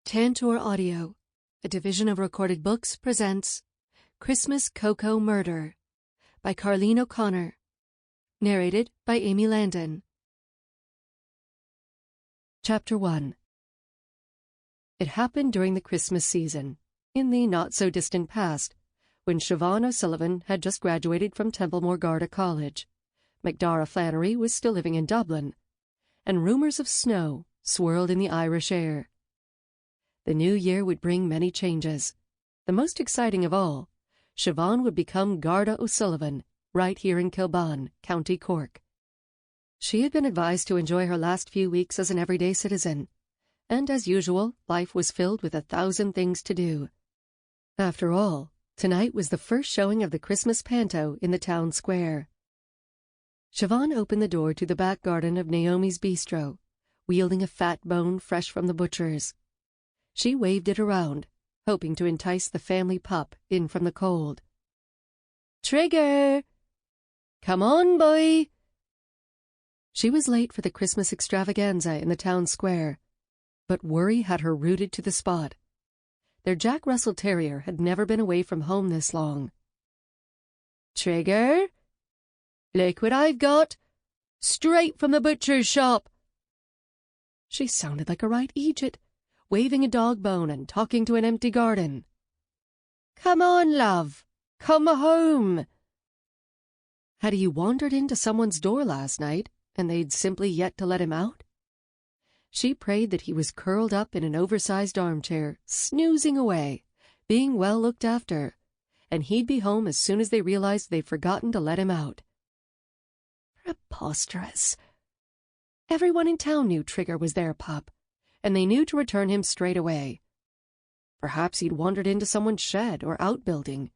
Tantor Audio, a division of Recorded Books, presents Christmas Cocoa Murder by Carlene O'Connor. Narrated by Amy Landon. Chapter 1. It happened during the Christmas season, in the not-so-distant past, when Siobhán O'Sullivan had just graduated from Templemore Garda College. MacDara Flannery was still living in Dublin, and rumours of snow swirled in the Irish air. The new year would bring many changes. The most exciting of all, Siobhán would become Garda O'Sullivan, right here in Kilbane, County Cork. She had been advised to enjoy her last few weeks as an everyday citizen, and as usual, life was filled with 1,000 things to do. After all, tonight was the first showing of the Christmas panto in the town square. Siobhán opened the door to the back garden of Naomi's bistro, wielding a fat bone fresh from the butcher's. She waved it around, hoping to entice the family pup in from the cold. "Trigger! Come on, boy!" She was late for the Christmas extravaganza in the town square, but worry had her rooted to the spot. Their Jack Russell Terrier had never been away from home this long. "Trigger! Look what I've got! Straight from the butcher's shop!" She sounded like a right Egypt, waving a dog bone and talking to an empty garden. "Come on, love! Come home!" Had he wandered into someone's door last night, and they'd simply yet to let him out? She prayed that he was curled up in an oversized armchair, snoozing away, being well looked after, and he'd be home as soon as they realized they'd forgotten to let him out. Preposterous. Everyone in town knew Trigger was their pup, and they knew to return him straight away. Perhaps he'd wandered into someone's shed or outbuilding,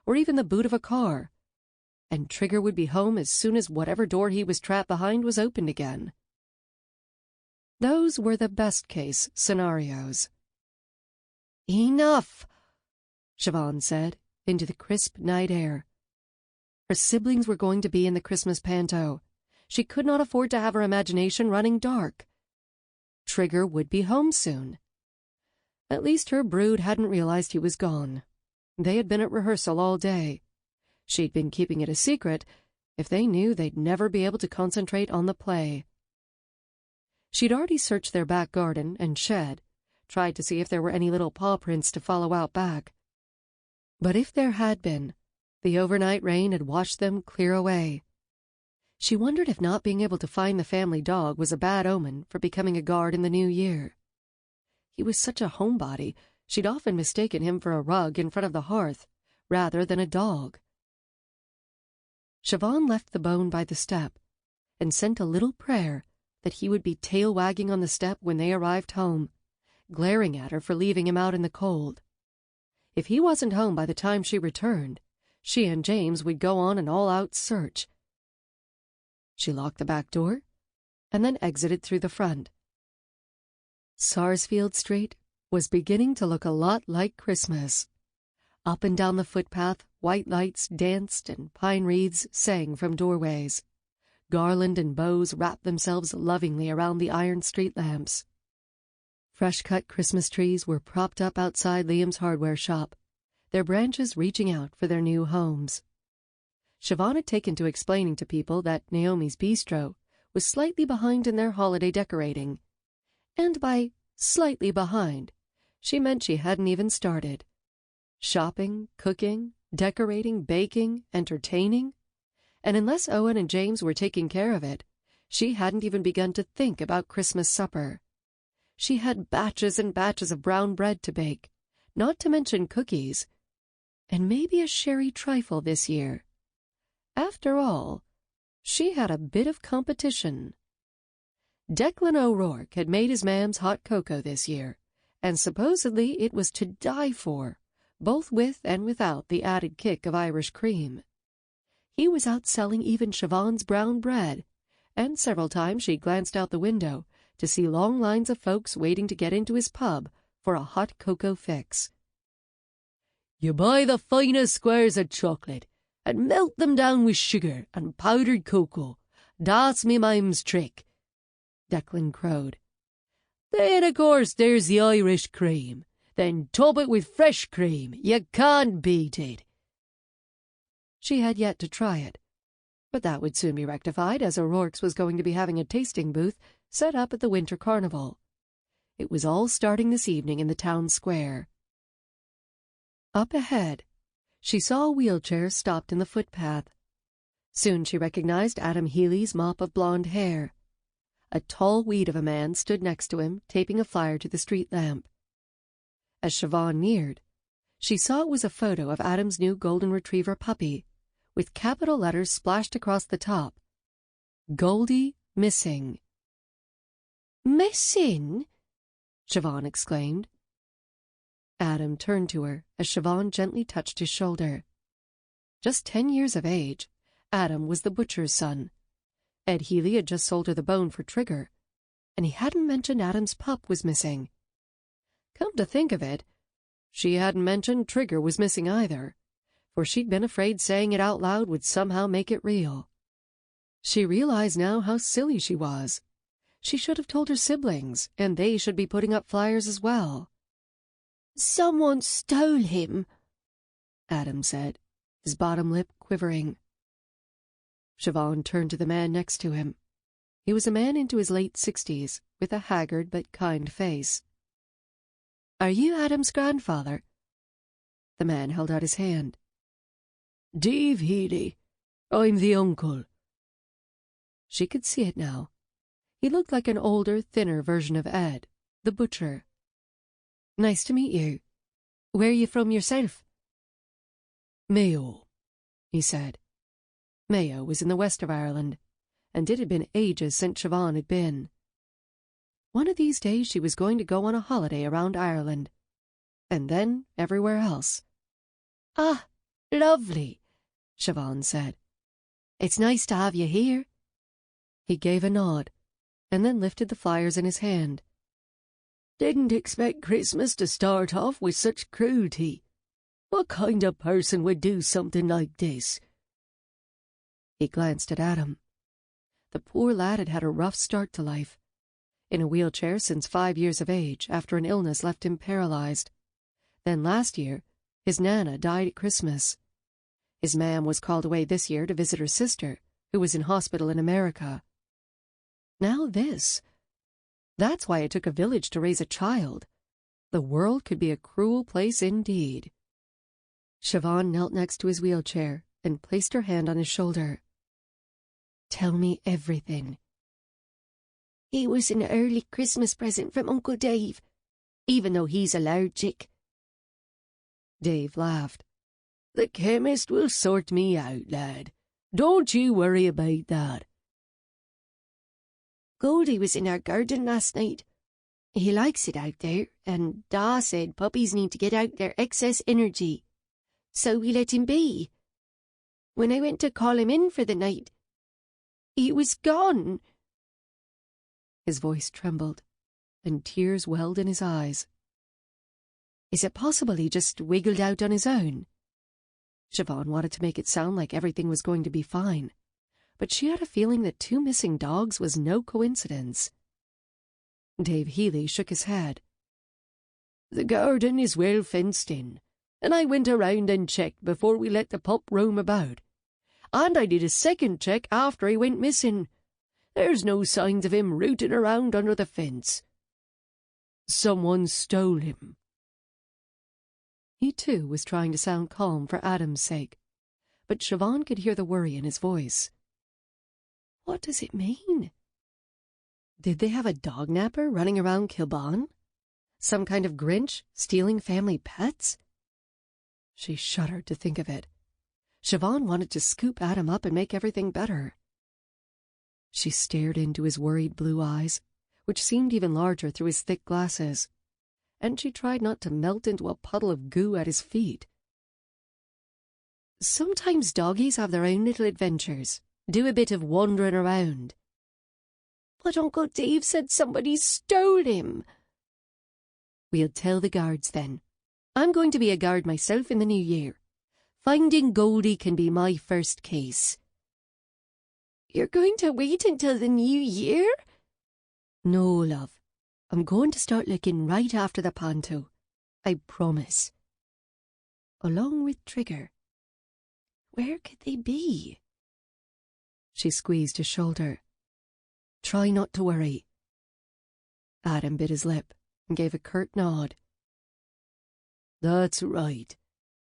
or even the boot of a car, and Trigger would be home as soon as whatever door he was trapped behind was opened again. Those were the best-case scenarios. "Enough!" Siobhán said, into the crisp night air. Her siblings were going to be in the Christmas panto. She could not afford to have her imagination running dark. Trigger would be home soon. At least her brood hadn't realized he was gone. They had been at rehearsal all day. She'd been keeping it a secret. If they knew, they'd never be able to concentrate on the play. She'd already searched their back garden and shed, tried to see if there were any little paw prints to follow out back. But if there had been, the overnight rain had washed them clear away. She wondered if not being able to find the family dog was a bad omen for becoming a guard in the new year. He was such a homebody, she'd often mistaken him for a rug in front of the hearth, rather than a dog. Siobhán left the bone by the step, and sent a little prayer that he would be tail-wagging on the step when they arrived home, glaring at her for leaving him out in the cold. If he wasn't home by the time she returned, she and James would go on an all-out search. She locked the back door, and then exited through the front. Sarsfield Street was beginning to look a lot like Christmas. Up and down the footpath, white lights danced and pine wreaths sang from doorways. Garland and bows wrapped themselves lovingly around the iron street lamps. Fresh-cut Christmas trees were propped up outside Liam's hardware shop, their branches reaching out for their new homes. Siobhán had taken to explaining to people that Naomi's bistro was slightly behind in their holiday decorating, and by slightly behind, she meant she hadn't even started. Shopping, cooking, decorating, baking, entertaining, and unless Owen and James were taking care of it, she hadn't even begun to think about Christmas supper. She had batches and batches of brown bread to bake, not to mention cookies, and maybe a sherry trifle this year. After all, she had a bit of competition. Declan O'Rourke had made his mam's hot cocoa this year, and supposedly it was to die for, both with and without the added kick of Irish cream. He was outselling even Siobhán's brown bread, and several times she glanced out the window to see long lines of folks waiting to get into his pub for a hot cocoa fix. "You buy the finest squares of chocolate, and melt them down with sugar and powdered cocoa. That's me mam's trick," Declan crowed. Then, of course, there's the Irish cream. Then top it with fresh cream. You can't beat it. She had yet to try it, but that would soon be rectified, as O'Rourke's was going to be having a tasting booth set up at the winter carnival. It was all starting this evening in the town square. Up ahead, she saw a wheelchair stopped in the footpath. Soon she recognized Adam Healy's mop of blonde hair. A tall weed of a man stood next to him, taping a flyer to the street lamp. As Siobhán neared, she saw it was a photo of Adam's new golden retriever puppy, with capital letters splashed across the top. Goldie missing. "Missing?" Siobhán exclaimed. Adam turned to her as Siobhán gently touched his shoulder. Just 10 years of age, Adam was the butcher's son. Ed Healy had just sold her the bone for Trigger, and he hadn't mentioned Adam's pup was missing. Come to think of it, she hadn't mentioned Trigger was missing either, for she'd been afraid saying it out loud would somehow make it real. She realized now how silly she was. She should have told her siblings, and they should be putting up flyers as well. "Someone stole him," Adam said, his bottom lip quivering. Siobhán turned to the man next to him. He was a man into his late 60s, with a haggard but kind face. "Are you Adam's grandfather?" The man held out his hand. "Dave Healy. I'm the uncle." She could see it now. He looked like an older, thinner version of Ed, the butcher. "Nice to meet you. Where are you from yourself?" "Mayo," he said. Mayo was in the west of Ireland, and it had been ages since Siobhán had been. One of these days she was going to go on a holiday around Ireland, and then everywhere else. "Ah, lovely," Siobhán said. "It's nice to have you here." He gave a nod, and then lifted the flyers in his hand. "Didn't expect Christmas to start off with such cruelty. What kind of person would do something like this?" He glanced at Adam. The poor lad had had a rough start to life. In a wheelchair since 5 years of age, after an illness left him paralyzed. Then last year, his Nana died at Christmas. His mam was called away this year to visit her sister, who was in hospital in America. Now this. That's why it took a village to raise a child. The world could be a cruel place indeed. Siobhán knelt next to his wheelchair and placed her hand on his shoulder. "Tell me everything." "He was an early Christmas present from Uncle Dave, even though he's allergic." Dave laughed. "The chemist will sort me out, lad. Don't you worry about that." "Goldie was in our garden last night. He likes it out there, and Da said puppies need to get out their excess energy, so we let him be. When I went to call him in for the night, he was gone." His voice trembled, and tears welled in his eyes. Is it possible he just wiggled out on his own? Siobhán wanted to make it sound like everything was going to be fine, but she had a feeling that 2 missing dogs was no coincidence. Dave Healy shook his head. "The garden is well fenced in, and I went around and checked before we let the pup roam about. And I did a second check after he went missing. There's no signs of him rooting around under the fence. Someone stole him." He, too, was trying to sound calm for Adam's sake, but Siobhán could hear the worry in his voice. What does it mean? Did they have a dog napper running around Kilbane? Some kind of Grinch stealing family pets? She shuddered to think of it. Siobhán wanted to scoop Adam up and make everything better. She stared into his worried blue eyes, which seemed even larger through his thick glasses, and she tried not to melt into a puddle of goo at his feet. "Sometimes doggies have their own little adventures, do a bit of wandering around." "But Uncle Dave said somebody stole him." "We'll tell the guards then. I'm going to be a guard myself in the new year. Finding Goldie can be my first case." "You're going to wait until the new year?" "No, love. I'm going to start looking right after the panto. I promise. Along with Trigger. Where could they be? She squeezed his shoulder. Try not to worry. Adam bit his lip and gave a curt nod. That's right.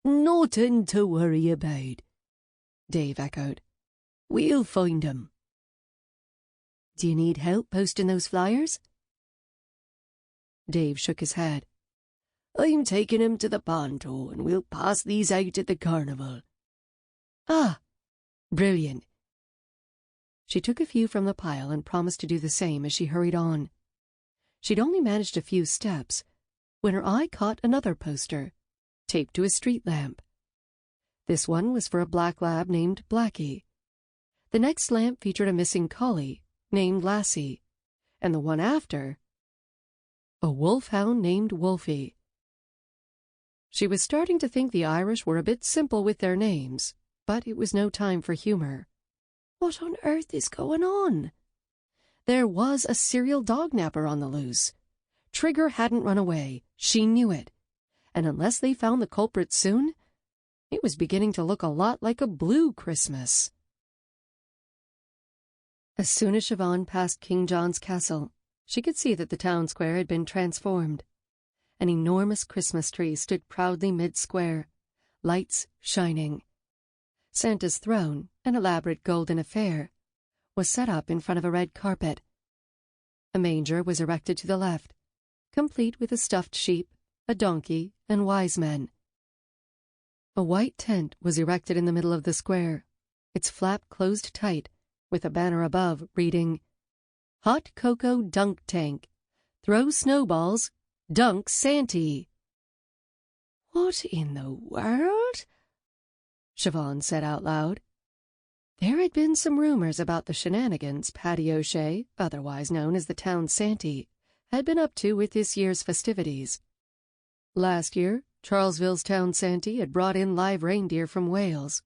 Nothing to worry about, Dave echoed. We'll find 'em. Do you need help posting those flyers? Dave shook his head. I'm taking 'em to the panto and we'll pass these out at the carnival. Ah, brilliant. She took a few from the pile and promised to do the same as she hurried on. She'd only managed a few steps when her eye caught another poster, taped to a street lamp. This one was for a black lab named Blackie. The next lamp featured a missing collie named Lassie, and the one after, a wolfhound named Wolfie. She was starting to think the Irish were a bit simple with their names, but it was no time for humor. What on earth is going on? There was a serial dog napper on the loose. Trigger hadn't run away. She knew it. And unless they found the culprit soon, it was beginning to look a lot like a blue Christmas. As soon as Siobhán passed King John's castle, she could see that the town square had been transformed. An enormous Christmas tree stood proudly mid-square, lights shining. Santa's throne, an elaborate golden affair, was set up in front of a red carpet. A manger was erected to the left, complete with a stuffed sheep, a donkey, and wise men. A white tent was erected in the middle of the square, its flap closed tight, with a banner above reading, Hot Cocoa Dunk Tank. Throw snowballs. Dunk Santy. What in the world? Siobhán said out loud. There had been some rumors about the shenanigans Paddy O'Shea, otherwise known as the town Santy, had been up to with this year's festivities. Last year, Charlesville's town Santy had brought in live reindeer from Wales.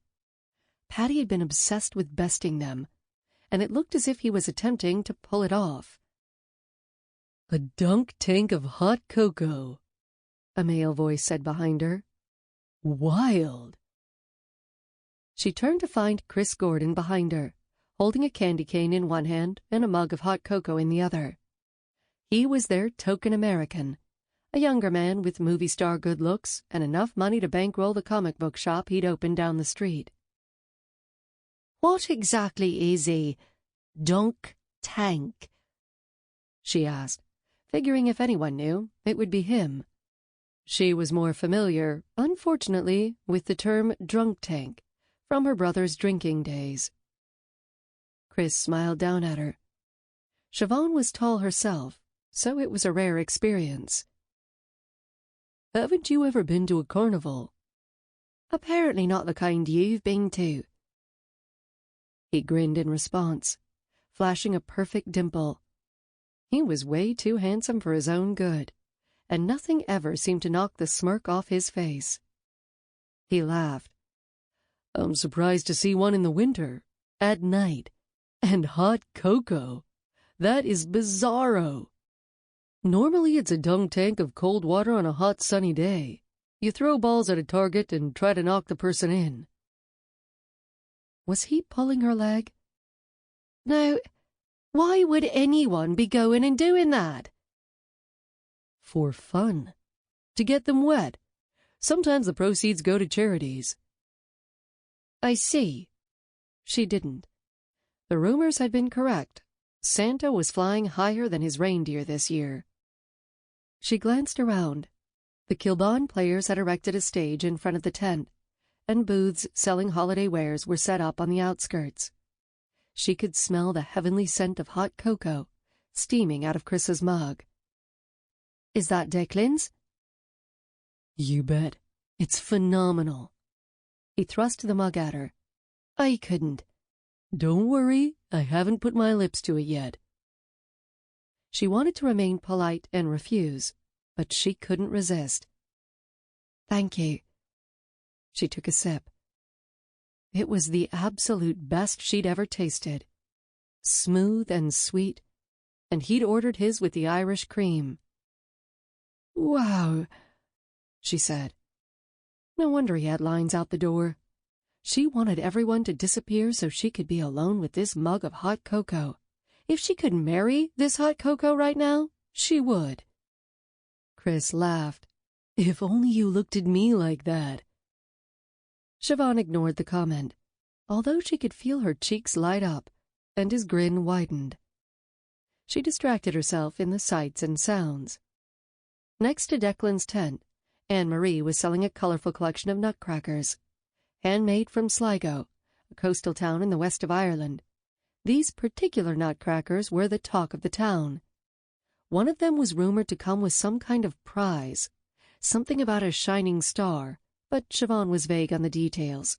Paddy had been obsessed with besting them, and it looked as if he was attempting to pull it off. A dunk tank of hot cocoa, a male voice said behind her. Wild. She turned to find Chris Gordon behind her, holding a candy cane in one hand and a mug of hot cocoa in the other. He was their token American, a younger man with movie star good looks and enough money to bankroll the comic book shop he'd opened down the street. What exactly is a dunk tank? She asked, figuring if anyone knew, it would be him. She was more familiar, unfortunately, with the term drunk tank from her brother's drinking days. Chris smiled down at her. Siobhán was tall herself, so it was a rare experience. Haven't you ever been to a carnival? Apparently not the kind you've been to. He grinned in response, flashing a perfect dimple. He was way too handsome for his own good, and nothing ever seemed to knock the smirk off his face. He laughed. I'm surprised to see one in the winter, at night, and hot cocoa. That is bizarro. Normally it's a dunk tank of cold water on a hot sunny day. You throw balls at a target and try to knock the person in. Was he pulling her leg? Now, why would anyone be going and doing that? For fun. To get them wet. Sometimes the proceeds go to charities. I see. She didn't. The rumors had been correct. Santa was flying higher than his reindeer this year. She glanced around. The Kilbane players had erected a stage in front of the tent, and booths selling holiday wares were set up on the outskirts. She could smell the heavenly scent of hot cocoa steaming out of Chris's mug. Is that Declan's? You bet. It's phenomenal. He thrust the mug at her. I couldn't. Don't worry, I haven't put my lips to it yet. She wanted to remain polite and refuse, but she couldn't resist. Thank you. She took a sip. It was the absolute best she'd ever tasted. Smooth and sweet, and he'd ordered his with the Irish cream. "Wow," she said. No wonder he had lines out the door. She wanted everyone to disappear so she could be alone with this mug of hot cocoa. If she could marry this hot cocoa right now, she would. Chris laughed. "If only you looked at me like that." Siobhán ignored the comment, although she could feel her cheeks light up, and his grin widened. She distracted herself in the sights and sounds. Next to Declan's tent, Anne-Marie was selling a colorful collection of nutcrackers, handmade from Sligo, a coastal town in the west of Ireland. These particular nutcrackers were the talk of the town. One of them was rumored to come with some kind of prize, something about a shining star, but Siobhán was vague on the details.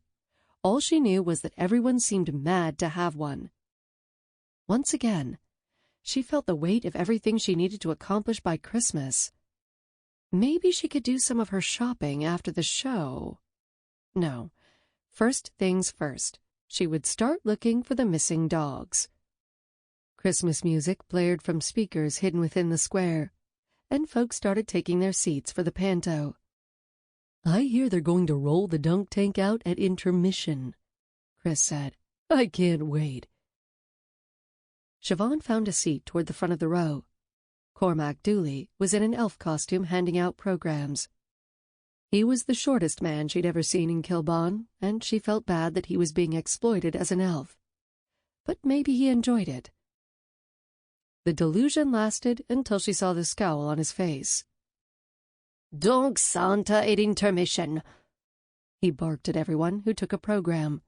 All she knew was that everyone seemed mad to have one. Once again, she felt the weight of everything she needed to accomplish by Christmas. Maybe she could do some of her shopping after the show. No, first things first, she would start looking for the missing dogs. Christmas music blared from speakers hidden within the square, and folks started taking their seats for the panto. "I hear they're going to roll the dunk tank out at intermission," Chris said. "I can't wait." Siobhán found a seat toward the front of the row. Cormac Dooley was in an elf costume handing out programs. He was the shortest man she'd ever seen in Kilbon, and she felt bad that he was being exploited as an elf. But maybe he enjoyed it. The delusion lasted until she saw the scowl on his face. "Dunk Santa at intermission," he barked at everyone who took a program.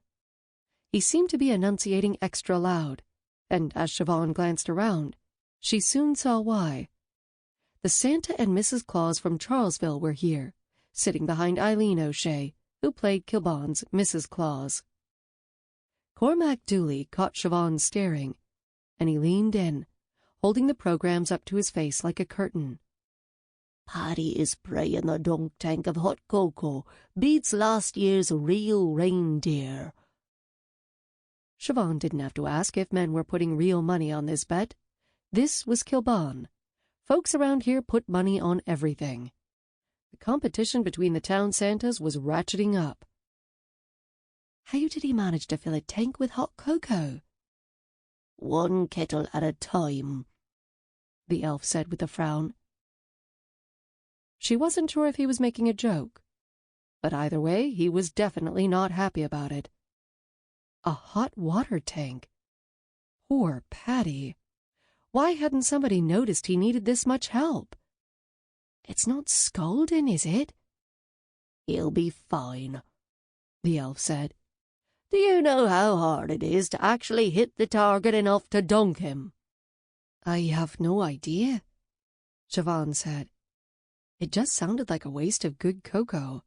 He seemed to be enunciating extra loud, and as Siobhán glanced around, she soon saw why. The Santa and Mrs. Claus from Charlesville were here, sitting behind Eileen O'Shea, who played Kilbon's Mrs. Claus. Cormac Dooley caught Siobhán staring, and he leaned in, holding the programs up to his face like a curtain. "Paddy is spraying the dunk tank of hot cocoa, beats last year's real reindeer." Siobhán didn't have to ask if men were putting real money on this bet. This was Kilbon. Folks around here put money on everything. The competition between the town Santas was ratcheting up. "How did he manage to fill a tank with hot cocoa?" "One kettle at a time," the elf said with a frown. She wasn't sure if he was making a joke, but either way, he was definitely not happy about it. A hot water tank. Poor Paddy. Why hadn't somebody noticed he needed this much help? "It's not scalding, is it?" "He'll be fine," the elf said. "Do you know how hard it is to actually hit the target enough to dunk him?" "I have no idea," Siobhán said. It just sounded like a waste of good cocoa.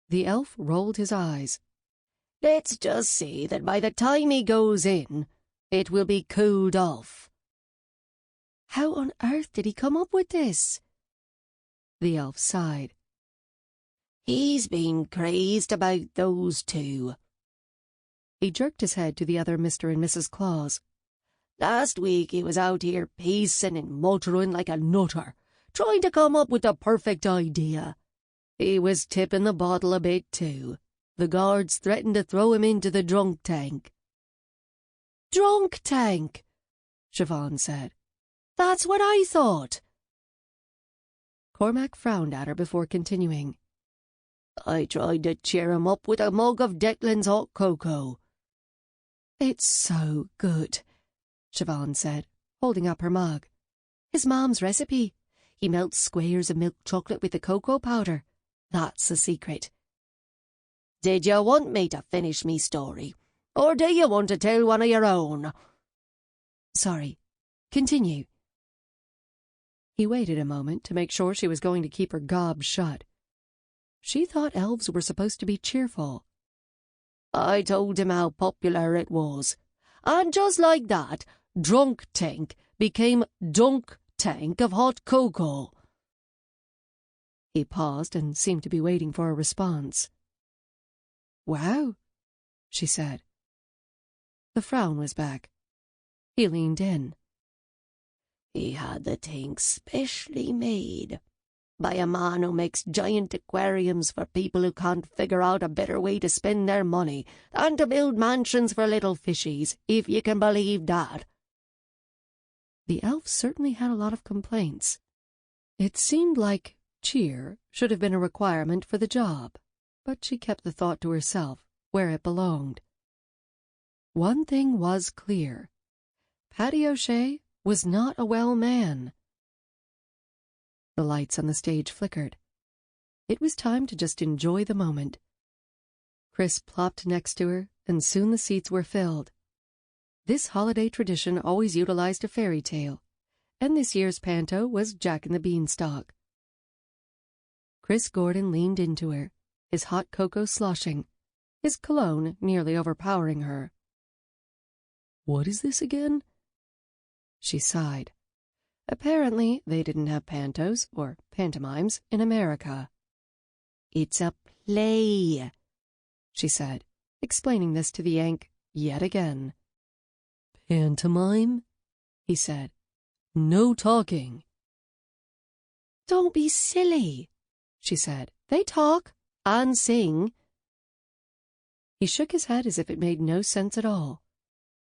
The elf rolled his eyes. "Let's just say that by the time he goes in, it will be cooled off." "How on earth did he come up with this?" The elf sighed. "He's been crazed about those two." He jerked his head to the other Mr. and Mrs. Claus. "Last week he was out here pacing and muttering like a nutter, trying to come up with the perfect idea. He was tipping the bottle a bit too. The guards threatened to throw him into the drunk tank." "Drunk tank," Siobhán said. "That's what I thought." Cormac frowned at her before continuing. "I tried to cheer him up with a mug of Declan's hot cocoa." "It's so good," Siobhán said, holding up her mug. "His mom's recipe. He melts squares of milk chocolate with the cocoa powder. That's the secret." "Did you want me to finish me story, or do you want to tell one of your own?" "Sorry. Continue." He waited a moment to make sure she was going to keep her gob shut. She thought elves were supposed to be cheerful. "I told him how popular it was, and just like that, Drunk Tank became Dunk Tank of hot cocoa." He paused and seemed to be waiting for a response. "Wow," she said. The frown was back. He leaned in. He had the thing specially made by a man who makes giant aquariums for people who can't figure out a better way to spend their money than to build mansions for little fishies, if you can believe that. The elf certainly had a lot of complaints. It seemed like cheer should have been a requirement for the job, but she kept the thought to herself, where it belonged. One thing was clear. Paddy O'Shea was not a well man. The lights on the stage flickered. It was time to just enjoy the moment. Chris plopped next to her, and soon the seats were filled. This holiday tradition always utilized a fairy tale, and this year's panto was Jack and the Beanstalk. Chris Gordon leaned into her, his hot cocoa sloshing, his cologne nearly overpowering her. "What is this again?" She sighed. Apparently, they didn't have pantos, or pantomimes, in America. "It's a play," she said, explaining this to the Yank yet again. "Pantomime?" he said. "No talking." "Don't be silly," she said. "They talk and sing." He shook his head as if it made no sense at all.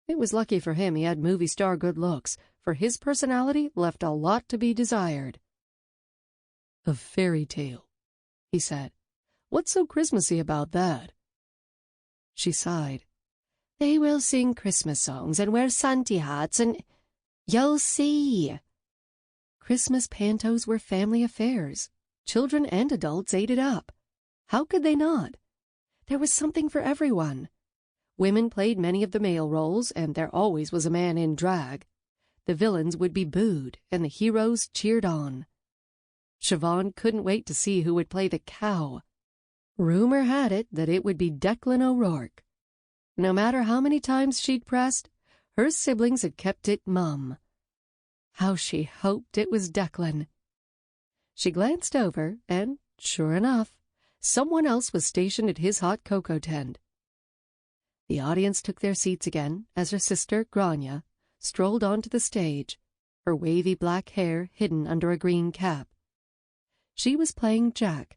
It was lucky for him he had movie star good looks, for his personality left a lot to be desired. "A fairy tale," he said. "What's so Christmassy about that?" She sighed. "They will sing Christmas songs and wear Santa hats and you'll see." Christmas pantos were family affairs. Children and adults ate it up. How could they not? There was something for everyone. Women played many of the male roles, and there always was a man in drag. The villains would be booed, and the heroes cheered on. Siobhán couldn't wait to see who would play the cow. Rumor had it that it would be Declan O'Rourke. No matter how many times she'd pressed, her siblings had kept it mum. How she hoped it was Declan. She glanced over, and, sure enough, someone else was stationed at his hot cocoa tent. The audience took their seats again as her sister, Grania, strolled onto the stage, her wavy black hair hidden under a green cap. She was playing Jack.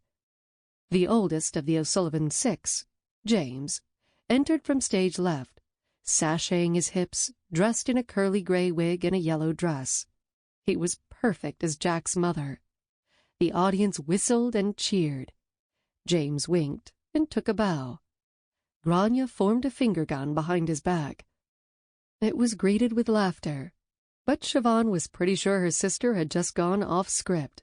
The oldest of the O'Sullivan 6, James, entered from stage left, sashaying his hips, dressed in a curly gray wig and a yellow dress. He was perfect as Jack's mother. The audience whistled and cheered. James winked and took a bow. Grania formed a finger gun behind his back. It was greeted with laughter, but Siobhán was pretty sure her sister had just gone off script.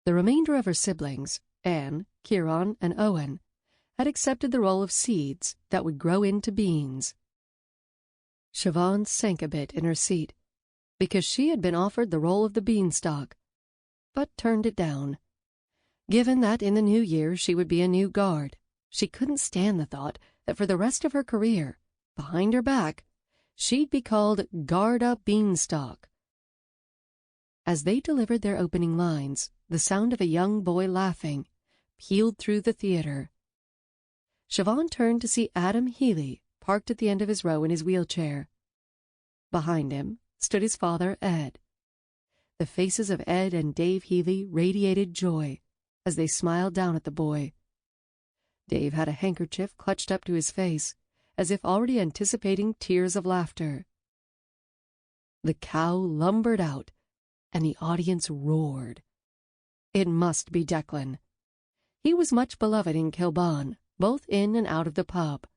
The remainder of her siblings, Anne, Kieran, and Owen, had accepted the role of seeds that would grow into beans. Siobhán sank a bit in her seat, because she had been offered the role of the beanstalk, but turned it down. Given that in the new year she would be a new guard, she couldn't stand the thought that for the rest of her career, behind her back, she'd be called Garda Beanstalk. As they delivered their opening lines, the sound of a young boy laughing pealed through the theater. Siobhán turned to see Adam Healy parked at the end of his row in his wheelchair. Behind him stood his father, Ed. The faces of Ed and Dave Healy radiated joy as they smiled down at the boy. Dave had a handkerchief clutched up to his face, as if already anticipating tears of laughter. The cow lumbered out, and the audience roared. It must be Declan. He was much beloved in Kilbane, both in and out of the pub.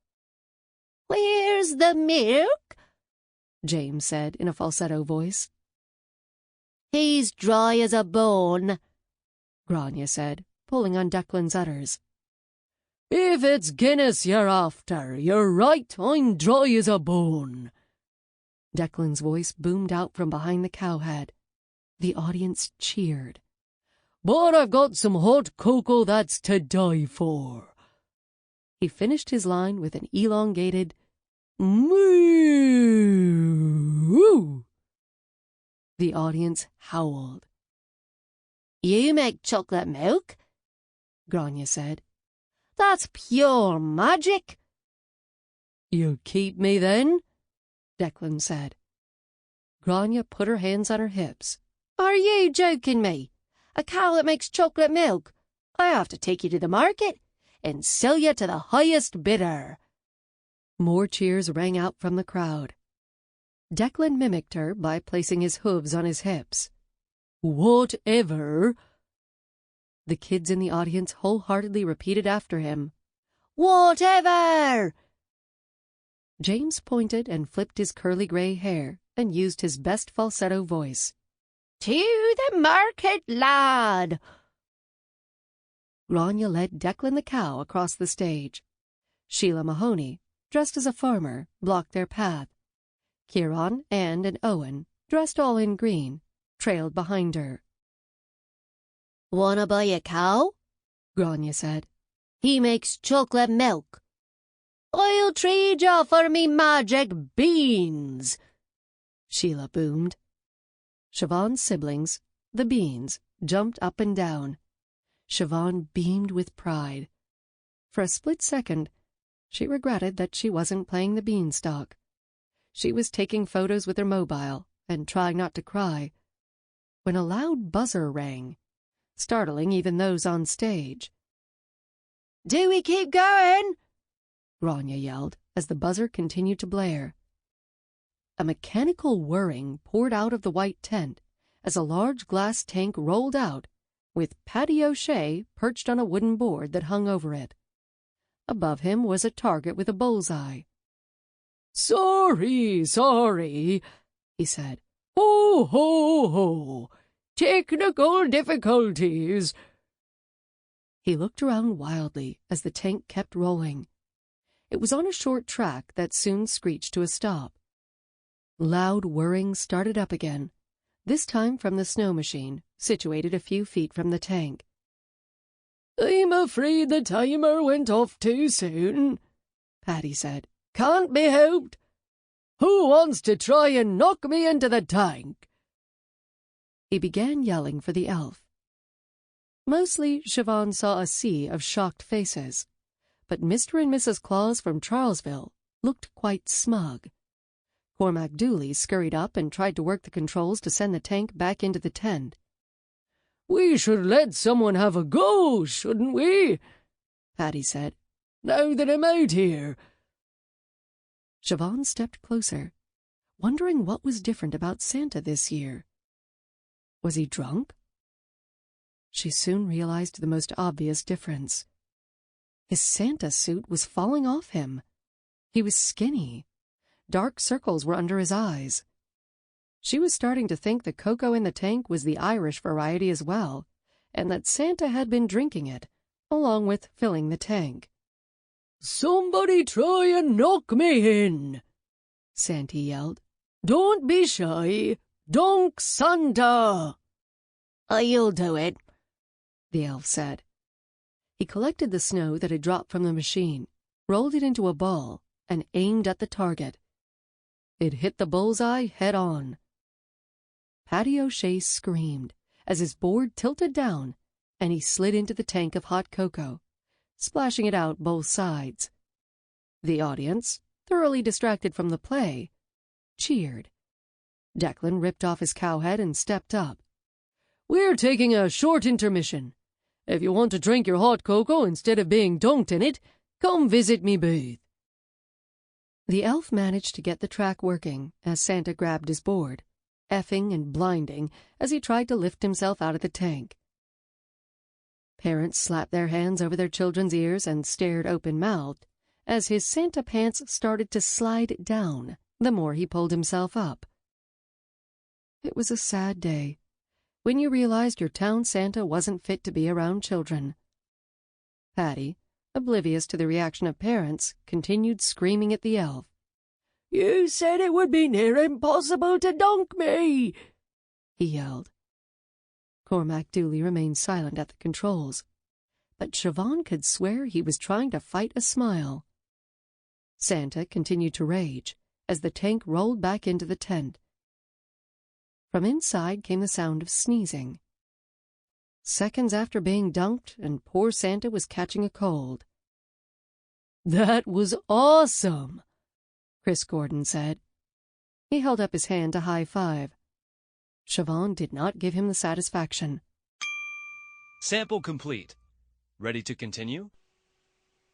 "Where's the milk?" James said in a falsetto voice. "He's dry as a bone," Grania said, pulling on Declan's udders. "If it's Guinness you're after, you're right, I'm dry as a bone." Declan's voice boomed out from behind the cowhead. The audience cheered. "But I've got some hot cocoa that's to die for." He finished his line with an elongated moo. The audience howled. "You make chocolate milk?" Grania said. "That's pure magic." "You'll keep me then?" Declan said. Grania put her hands on her hips. "Are you joking me? A cow that makes chocolate milk? I have to take you to the market and sell you to the highest bidder." More cheers rang out from the crowd. Declan mimicked her by placing his hooves on his hips. "Whatever?" The kids in the audience wholeheartedly repeated after him. "Whatever!" James pointed and flipped his curly gray hair and used his best falsetto voice. "To the market, lad!" Grania led Declan the cow across the stage. Sheila Mahoney, dressed as a farmer, blocked their path. Kieran, Anne, and Owen, dressed all in green, trailed behind her. "Wanna buy a cow?" Grania said. "He makes chocolate milk." "I'll trade you for me magic beans," Sheila boomed. Siobhán's siblings, the Beans, jumped up and down. Siobhán beamed with pride. For a split second, she regretted that she wasn't playing the beanstalk. She was taking photos with her mobile and trying not to cry, when a loud buzzer rang, startling even those on stage. "Do we keep going?" Grania yelled as the buzzer continued to blare. A mechanical whirring poured out of the white tent as a large glass tank rolled out, with Paddy O'Shea perched on a wooden board that hung over it. Above him was a target with a bullseye. Sorry, he said. "Ho, ho, ho! Technical difficulties." He looked around wildly as the tank kept rolling. It was on a short track that soon screeched to a stop. Loud whirring started up again, this time from the snow machine, situated a few feet from the tank. "I'm afraid the timer went off too soon," Paddy said. "Can't be helped. Who wants to try and knock me into the tank?" He began yelling for the elf. Mostly, Siobhán saw a sea of shocked faces, but Mr. and Mrs. Claus from Charlesville looked quite smug. Cormac Dooley scurried up and tried to work the controls to send the tank back into the tent. "We should let someone have a go, shouldn't we?" Paddy said. "Now that I'm out here." Siobhán stepped closer, wondering what was different about Santa this year. Was he drunk? She soon realized the most obvious difference. His Santa suit was falling off him. He was skinny. Dark circles were under his eyes. She was starting to think the cocoa in the tank was the Irish variety as well, and that Santa had been drinking it, along with filling the tank. "Somebody try and knock me in," Santa yelled. "Don't be shy. Dunk Santa." "I'll do it," the elf said. He collected the snow that had dropped from the machine, rolled it into a ball, and aimed at the target. It hit the bullseye head-on. Paddy O'Shea screamed as his board tilted down and he slid into the tank of hot cocoa, splashing it out both sides. The audience, thoroughly distracted from the play, cheered. Declan ripped off his cowhead and stepped up. "We're taking a short intermission. If you want to drink your hot cocoa instead of being dunked in it, come visit me booth." The elf managed to get the track working as Santa grabbed his board, effing and blinding as he tried to lift himself out of the tank. Parents slapped their hands over their children's ears and stared open-mouthed as his Santa pants started to slide down the more he pulled himself up. It was a sad day when you realized your town Santa wasn't fit to be around children. Paddy, oblivious to the reaction of parents, continued screaming at the elf. "You said it would be near impossible to dunk me," he yelled. Cormac Dooley remained silent at the controls, but Siobhán could swear he was trying to fight a smile. Santa continued to rage as the tank rolled back into the tent. From inside came the sound of sneezing. Seconds after being dunked, and poor Santa was catching a cold. "That was awesome," Chris Gordon said. He held up his hand to high-five. Siobhán did not give him the satisfaction. Sample complete. Ready to continue?